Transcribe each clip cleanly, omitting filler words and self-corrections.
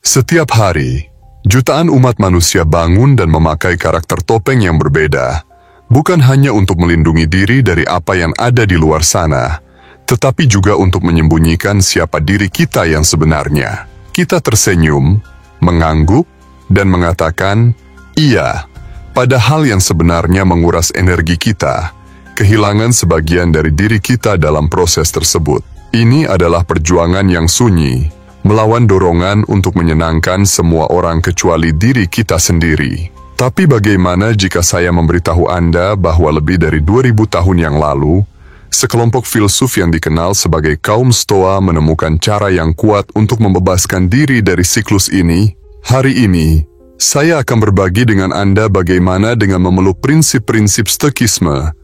Setiap hari, jutaan umat manusia bangun dan memakai karakter topeng yang berbeda, bukan hanya untuk melindungi diri dari apa yang ada di luar sana, tetapi juga untuk menyembunyikan siapa diri kita yang sebenarnya. Kita tersenyum, mengangguk, dan mengatakan, "Iya," padahal yang sebenarnya menguras energi kita, kehilangan sebagian dari diri kita dalam proses tersebut. Ini adalah perjuangan yang sunyi, melawan dorongan untuk menyenangkan semua orang kecuali diri kita sendiri. Tapi bagaimana jika saya memberitahu Anda bahwa lebih dari 2000 tahun yang lalu, sekelompok filsuf yang dikenal sebagai kaum Stoa menemukan cara yang kuat untuk membebaskan diri dari siklus ini? Hari ini, saya akan berbagi dengan Anda bagaimana dengan memeluk prinsip-prinsip Stoikisme,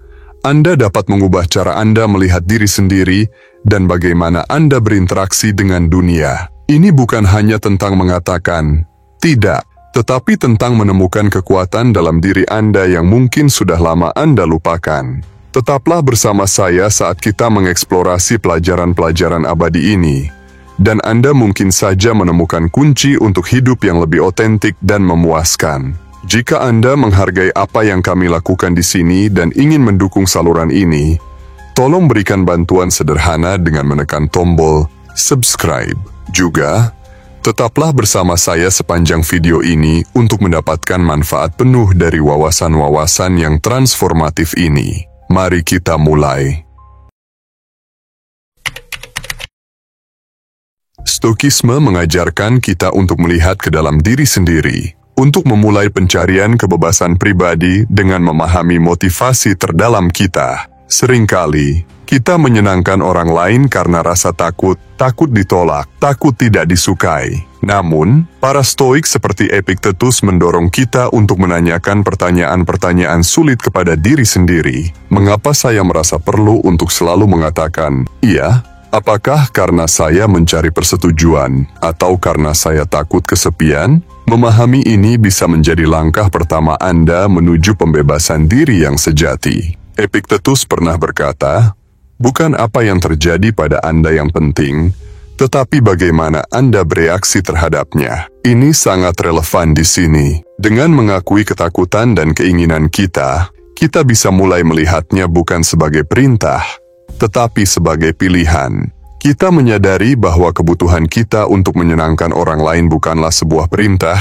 Anda dapat mengubah cara Anda melihat diri sendiri dan bagaimana Anda berinteraksi dengan dunia. Ini bukan hanya tentang mengatakan tidak, tetapi tentang menemukan kekuatan dalam diri Anda yang mungkin sudah lama Anda lupakan. Tetaplah bersama saya saat kita mengeksplorasi pelajaran-pelajaran abadi ini, dan Anda mungkin saja menemukan kunci untuk hidup yang lebih otentik dan memuaskan. Jika Anda menghargai apa yang kami lakukan di sini dan ingin mendukung saluran ini, tolong berikan bantuan sederhana dengan menekan tombol subscribe. Juga, tetaplah bersama saya sepanjang video ini untuk mendapatkan manfaat penuh dari wawasan-wawasan yang transformatif ini. Mari kita mulai. Stoikisme mengajarkan kita untuk melihat ke dalam diri sendiri, untuk memulai pencarian kebebasan pribadi dengan memahami motivasi terdalam kita. Seringkali, kita menyenangkan orang lain karena rasa takut ditolak, takut tidak disukai. Namun, para Stoik seperti Epictetus mendorong kita untuk menanyakan pertanyaan-pertanyaan sulit kepada diri sendiri. Mengapa saya merasa perlu untuk selalu mengatakan, "Iya"? Apakah karena saya mencari persetujuan, atau karena saya takut kesepian? Memahami ini bisa menjadi langkah pertama Anda menuju pembebasan diri yang sejati. Epictetus pernah berkata, "Bukan apa yang terjadi pada Anda yang penting, tetapi bagaimana Anda bereaksi terhadapnya." Ini sangat relevan di sini. Dengan mengakui ketakutan dan keinginan kita bisa mulai melihatnya bukan sebagai perintah, tetapi sebagai pilihan. Kita menyadari bahwa kebutuhan kita untuk menyenangkan orang lain bukanlah sebuah perintah,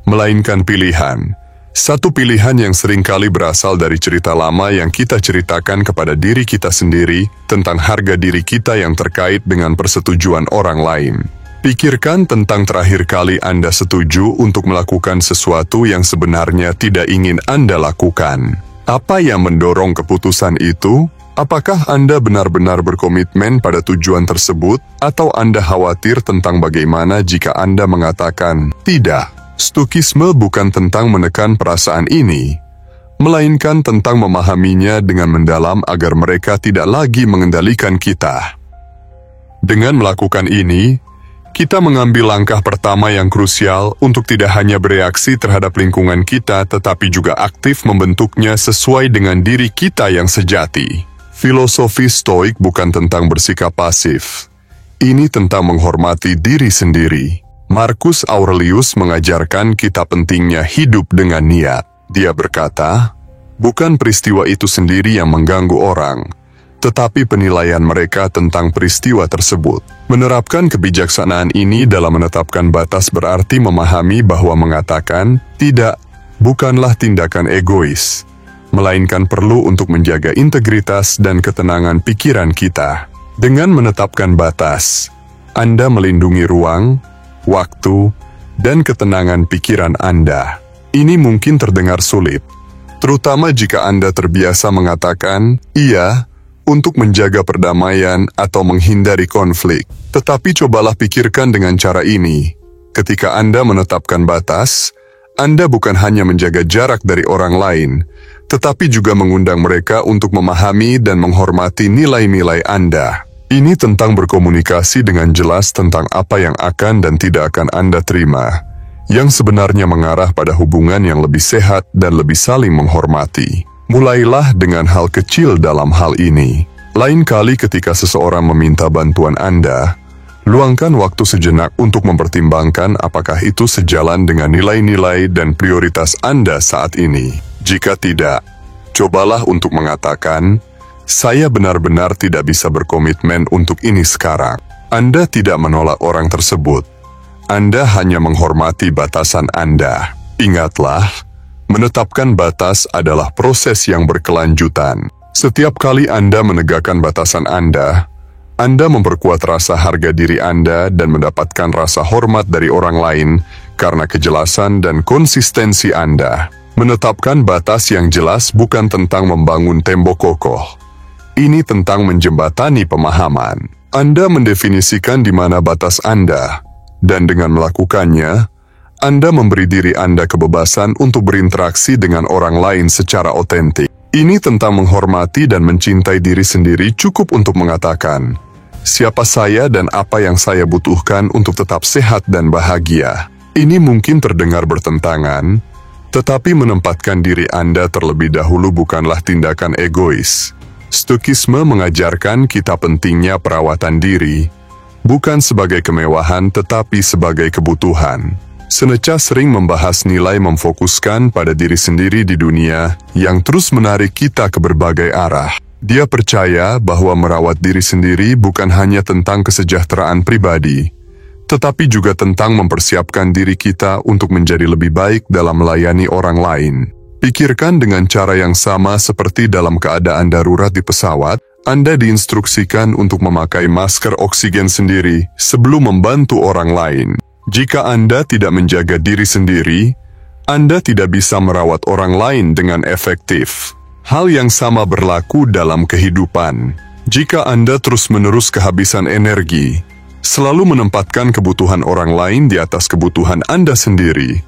melainkan pilihan. Satu pilihan yang seringkali berasal dari cerita lama yang kita ceritakan kepada diri kita sendiri tentang harga diri kita yang terkait dengan persetujuan orang lain. Pikirkan tentang terakhir kali Anda setuju untuk melakukan sesuatu yang sebenarnya tidak ingin Anda lakukan. Apa yang mendorong keputusan itu? Apakah Anda benar-benar berkomitmen pada tujuan tersebut, atau Anda khawatir tentang bagaimana jika Anda mengatakan tidak? Stoikisme bukan tentang menekan perasaan ini, melainkan tentang memahaminya dengan mendalam agar mereka tidak lagi mengendalikan kita. Dengan melakukan ini, kita mengambil langkah pertama yang krusial untuk tidak hanya bereaksi terhadap lingkungan kita, tetapi juga aktif membentuknya sesuai dengan diri kita yang sejati. Filosofi Stoik bukan tentang bersikap pasif. Ini tentang menghormati diri sendiri. Marcus Aurelius mengajarkan kita pentingnya hidup dengan niat. Dia berkata, bukan peristiwa itu sendiri yang mengganggu orang, tetapi penilaian mereka tentang peristiwa tersebut. Menerapkan kebijaksanaan ini dalam menetapkan batas berarti memahami bahwa mengatakan tidak bukanlah tindakan egois, melainkan perlu untuk menjaga integritas dan ketenangan pikiran kita. Dengan menetapkan batas, Anda melindungi ruang, waktu, dan ketenangan pikiran Anda. Ini mungkin terdengar sulit, terutama jika Anda terbiasa mengatakan iya untuk menjaga perdamaian atau menghindari konflik. Tetapi cobalah pikirkan dengan cara ini. Ketika Anda menetapkan batas, Anda bukan hanya menjaga jarak dari orang lain, tetapi juga mengundang mereka untuk memahami dan menghormati nilai-nilai Anda. Ini tentang berkomunikasi dengan jelas tentang apa yang akan dan tidak akan Anda terima, yang sebenarnya mengarah pada hubungan yang lebih sehat dan lebih saling menghormati. Mulailah dengan hal kecil dalam hal ini. Lain kali ketika seseorang meminta bantuan Anda, Luangkan waktu sejenak untuk mempertimbangkan apakah itu sejalan dengan nilai-nilai dan prioritas Anda saat ini. Jika tidak, cobalah untuk mengatakan, "Saya benar-benar tidak bisa berkomitmen untuk ini sekarang." Anda tidak menolak orang tersebut. Anda hanya menghormati batasan Anda. Ingatlah, menetapkan batas adalah proses yang berkelanjutan. Setiap kali Anda menegakkan batasan Anda memperkuat rasa harga diri Anda dan mendapatkan rasa hormat dari orang lain karena kejelasan dan konsistensi Anda. Menetapkan batas yang jelas bukan tentang membangun tembok kokoh. Ini tentang menjembatani pemahaman. Anda mendefinisikan di mana batas Anda, dan dengan melakukannya, Anda memberi diri Anda kebebasan untuk berinteraksi dengan orang lain secara otentik. Ini tentang menghormati dan mencintai diri sendiri cukup untuk mengatakan, "Siapa saya dan apa yang saya butuhkan untuk tetap sehat dan bahagia." Ini mungkin terdengar bertentangan, tetapi menempatkan diri Anda terlebih dahulu bukanlah tindakan egois. Stoikisme mengajarkan kita pentingnya perawatan diri, bukan sebagai kemewahan tetapi sebagai kebutuhan. Seneca sering membahas nilai memfokuskan pada diri sendiri di dunia yang terus menarik kita ke berbagai arah. Dia percaya bahwa merawat diri sendiri bukan hanya tentang kesejahteraan pribadi, tetapi juga tentang mempersiapkan diri kita untuk menjadi lebih baik dalam melayani orang lain. Pikirkan dengan cara yang sama seperti dalam keadaan darurat di pesawat, Anda diinstruksikan untuk memakai masker oksigen sendiri sebelum membantu orang lain. Jika Anda tidak menjaga diri sendiri, Anda tidak bisa merawat orang lain dengan efektif. Hal yang sama berlaku dalam kehidupan. Jika Anda terus-menerus kehabisan energi, selalu menempatkan kebutuhan orang lain di atas kebutuhan Anda sendiri,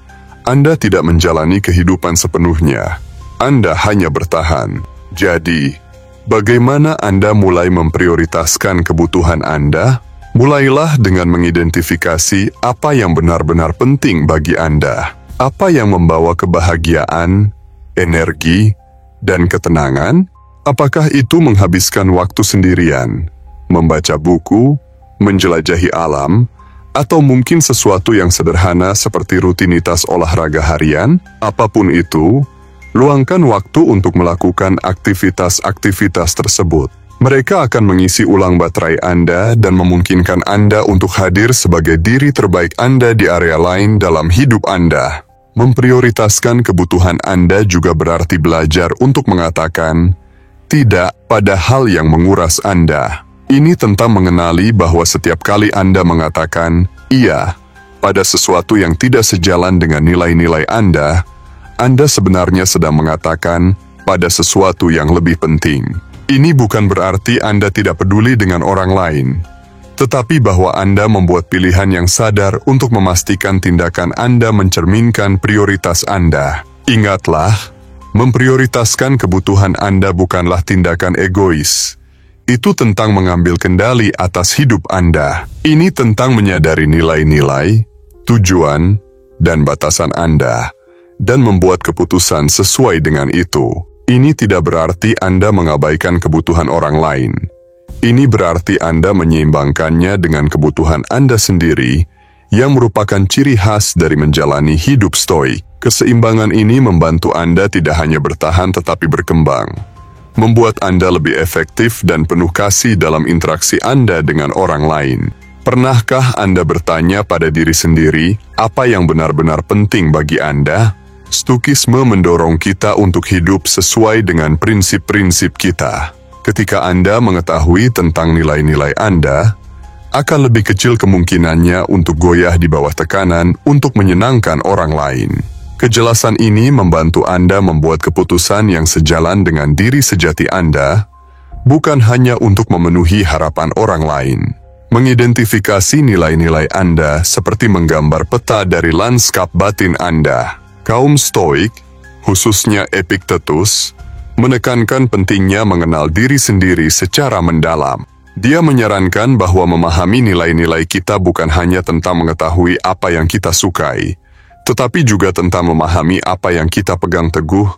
Anda tidak menjalani kehidupan sepenuhnya. Anda hanya bertahan. Jadi, bagaimana Anda mulai memprioritaskan kebutuhan Anda? Mulailah dengan mengidentifikasi apa yang benar-benar penting bagi Anda. Apa yang membawa kebahagiaan, energi, dan ketenangan? Apakah itu menghabiskan waktu sendirian, membaca buku, menjelajahi alam, atau mungkin sesuatu yang sederhana seperti rutinitas olahraga harian? Apapun itu, luangkan waktu untuk melakukan aktivitas-aktivitas tersebut. Mereka akan mengisi ulang baterai Anda dan memungkinkan Anda untuk hadir sebagai diri terbaik Anda di area lain dalam hidup Anda. Memprioritaskan kebutuhan Anda juga berarti belajar untuk mengatakan tidak pada hal yang menguras Anda. Ini tentang mengenali bahwa setiap kali Anda mengatakan iya pada sesuatu yang tidak sejalan dengan nilai-nilai Anda sebenarnya sedang mengatakan pada sesuatu yang lebih penting. Ini bukan berarti Anda tidak peduli dengan orang lain, tetapi bahwa Anda membuat pilihan yang sadar untuk memastikan tindakan Anda mencerminkan prioritas Anda. Ingatlah, memprioritaskan kebutuhan Anda bukanlah tindakan egois. Itu tentang mengambil kendali atas hidup Anda. Ini tentang menyadari nilai-nilai, tujuan, dan batasan Anda, dan membuat keputusan sesuai dengan itu. Ini tidak berarti Anda mengabaikan kebutuhan orang lain. Ini berarti Anda menyeimbangkannya dengan kebutuhan Anda sendiri, yang merupakan ciri khas dari menjalani hidup stoik. Keseimbangan ini membantu Anda tidak hanya bertahan tetapi berkembang, membuat Anda lebih efektif dan penuh kasih dalam interaksi Anda dengan orang lain. Pernahkah Anda bertanya pada diri sendiri, apa yang benar-benar penting bagi Anda? Stoikisme mendorong kita untuk hidup sesuai dengan prinsip-prinsip kita. Ketika Anda mengetahui tentang nilai-nilai Anda, akan lebih kecil kemungkinannya untuk goyah di bawah tekanan untuk menyenangkan orang lain. Kejelasan ini membantu Anda membuat keputusan yang sejalan dengan diri sejati Anda, bukan hanya untuk memenuhi harapan orang lain. Mengidentifikasi nilai-nilai Anda seperti menggambar peta dari lanskap batin Anda. Kaum Stoik, khususnya Epictetus, menekankan pentingnya mengenal diri sendiri secara mendalam. Dia menyarankan bahwa memahami nilai-nilai kita bukan hanya tentang mengetahui apa yang kita sukai, tetapi juga tentang memahami apa yang kita pegang teguh,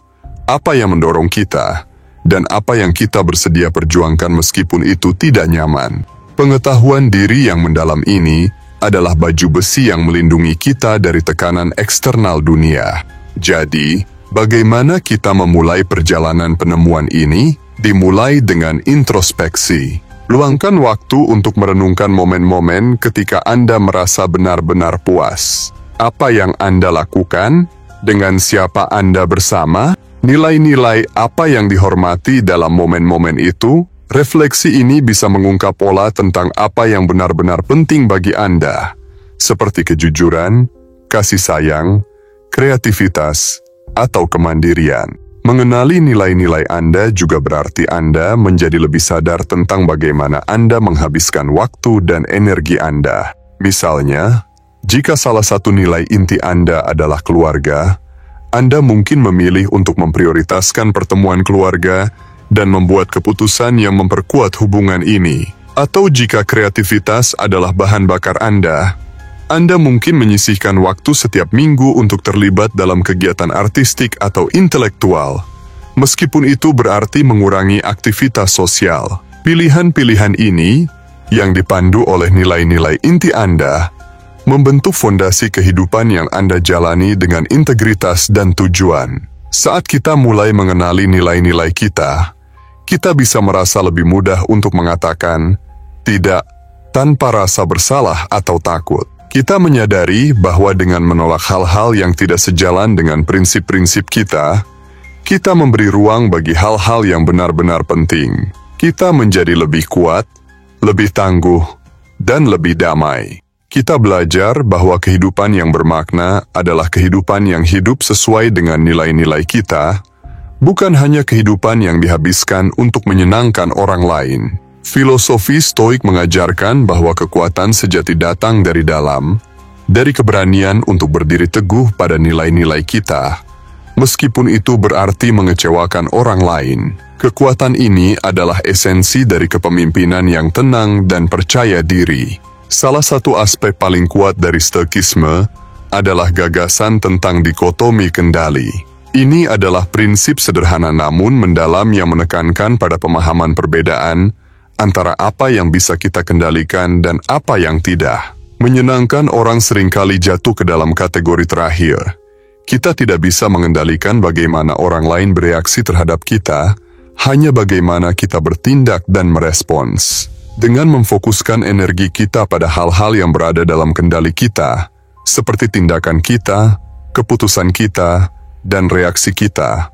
apa yang mendorong kita, dan apa yang kita bersedia perjuangkan meskipun itu tidak nyaman. Pengetahuan diri yang mendalam ini adalah baju besi yang melindungi kita dari tekanan eksternal dunia. Jadi, bagaimana kita memulai perjalanan penemuan ini? Dimulai dengan introspeksi. Luangkan waktu untuk merenungkan momen-momen ketika Anda merasa benar-benar puas. Apa yang Anda lakukan? Dengan siapa Anda bersama? Nilai-nilai apa yang dihormati dalam momen-momen itu? Refleksi ini bisa mengungkap pola tentang apa yang benar-benar penting bagi Anda, seperti kejujuran, kasih sayang, kreativitas, atau kemandirian. Mengenali nilai-nilai Anda juga berarti Anda menjadi lebih sadar tentang bagaimana Anda menghabiskan waktu dan energi Anda. Misalnya, jika salah satu nilai inti Anda adalah keluarga, Anda mungkin memilih untuk memprioritaskan pertemuan keluarga dan membuat keputusan yang memperkuat hubungan ini. Atau jika kreativitas adalah bahan bakar Anda mungkin menyisihkan waktu setiap minggu untuk terlibat dalam kegiatan artistik atau intelektual, meskipun itu berarti mengurangi aktivitas sosial. Pilihan-pilihan ini, yang dipandu oleh nilai-nilai inti Anda, membentuk fondasi kehidupan yang Anda jalani dengan integritas dan tujuan. Saat kita mulai mengenali nilai-nilai kita bisa merasa lebih mudah untuk mengatakan tidak tanpa rasa bersalah atau takut. Kita menyadari bahwa dengan menolak hal-hal yang tidak sejalan dengan prinsip-prinsip kita memberi ruang bagi hal-hal yang benar-benar penting. Kita menjadi lebih kuat, lebih tangguh, dan lebih damai. Kita belajar bahwa kehidupan yang bermakna adalah kehidupan yang hidup sesuai dengan nilai-nilai kita, bukan hanya kehidupan yang dihabiskan untuk menyenangkan orang lain. Filosofi Stoik mengajarkan bahwa kekuatan sejati datang dari dalam, dari keberanian untuk berdiri teguh pada nilai-nilai kita, meskipun itu berarti mengecewakan orang lain. Kekuatan ini adalah esensi dari kepemimpinan yang tenang dan percaya diri. Salah satu aspek paling kuat dari Stoikisme adalah gagasan tentang dikotomi kendali. Ini adalah prinsip sederhana namun mendalam yang menekankan pada pemahaman perbedaan antara apa yang bisa kita kendalikan dan apa yang tidak. Menyenangkan orang seringkali jatuh ke dalam kategori terakhir. Kita tidak bisa mengendalikan bagaimana orang lain bereaksi terhadap kita, hanya bagaimana kita bertindak dan merespons. Dengan memfokuskan energi kita pada hal-hal yang berada dalam kendali kita, seperti tindakan kita, keputusan kita, dan reaksi kita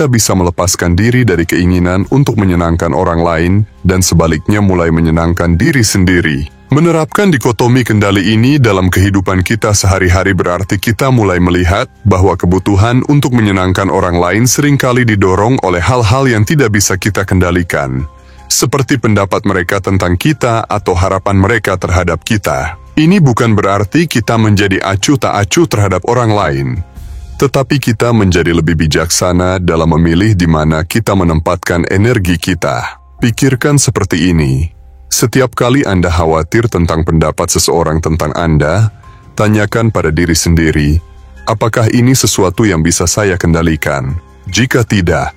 bisa melepaskan diri dari keinginan untuk menyenangkan orang lain dan sebaliknya mulai menyenangkan diri sendiri. Menerapkan dikotomi kendali ini dalam kehidupan kita sehari-hari berarti kita mulai melihat bahwa kebutuhan untuk menyenangkan orang lain seringkali didorong oleh hal-hal yang tidak bisa kita kendalikan, seperti pendapat mereka tentang kita atau harapan mereka terhadap kita. Ini bukan berarti kita menjadi acuh tak acuh terhadap orang lain, tetapi kita menjadi lebih bijaksana dalam memilih di mana kita menempatkan energi kita. Pikirkan seperti ini. Setiap kali Anda khawatir tentang pendapat seseorang tentang Anda, tanyakan pada diri sendiri, apakah ini sesuatu yang bisa saya kendalikan? Jika tidak,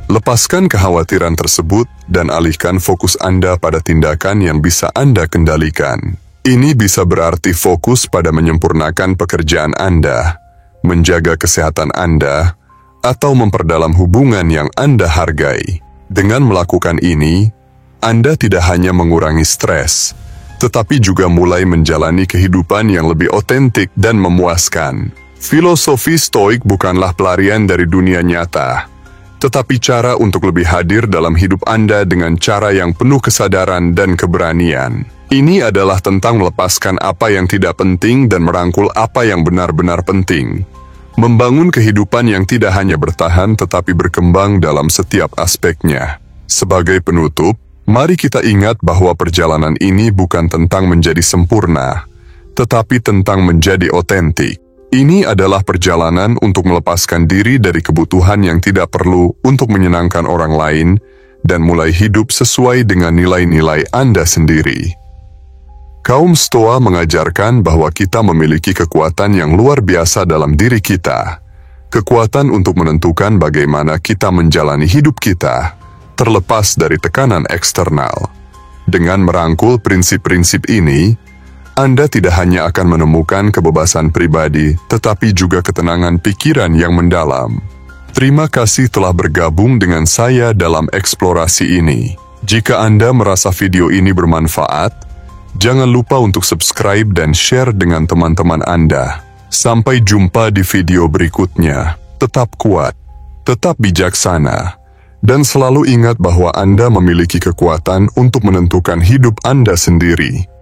lepaskan kekhawatiran tersebut dan alihkan fokus Anda pada tindakan yang bisa Anda kendalikan. Ini bisa berarti fokus pada menyempurnakan pekerjaan Anda, menjaga kesehatan Anda, atau memperdalam hubungan yang Anda hargai. Dengan melakukan ini, Anda tidak hanya mengurangi stres, tetapi juga mulai menjalani kehidupan yang lebih otentik dan memuaskan. Filosofi Stoik bukanlah pelarian dari dunia nyata, tetapi cara untuk lebih hadir dalam hidup Anda dengan cara yang penuh kesadaran dan keberanian. Ini adalah tentang melepaskan apa yang tidak penting dan merangkul apa yang benar-benar penting. Membangun kehidupan yang tidak hanya bertahan tetapi berkembang dalam setiap aspeknya. Sebagai penutup, mari kita ingat bahwa perjalanan ini bukan tentang menjadi sempurna, tetapi tentang menjadi otentik. Ini adalah perjalanan untuk melepaskan diri dari kebutuhan yang tidak perlu untuk menyenangkan orang lain dan mulai hidup sesuai dengan nilai-nilai Anda sendiri. Kaum Stoa mengajarkan bahwa kita memiliki kekuatan yang luar biasa dalam diri kita. Kekuatan untuk menentukan bagaimana kita menjalani hidup kita, terlepas dari tekanan eksternal. Dengan merangkul prinsip-prinsip ini, Anda tidak hanya akan menemukan kebebasan pribadi, tetapi juga ketenangan pikiran yang mendalam. Terima kasih telah bergabung dengan saya dalam eksplorasi ini. Jika Anda merasa video ini bermanfaat, jangan lupa untuk subscribe dan share dengan teman-teman Anda. Sampai jumpa di video berikutnya. Tetap kuat, tetap bijaksana, dan selalu ingat bahwa Anda memiliki kekuatan untuk menentukan hidup Anda sendiri.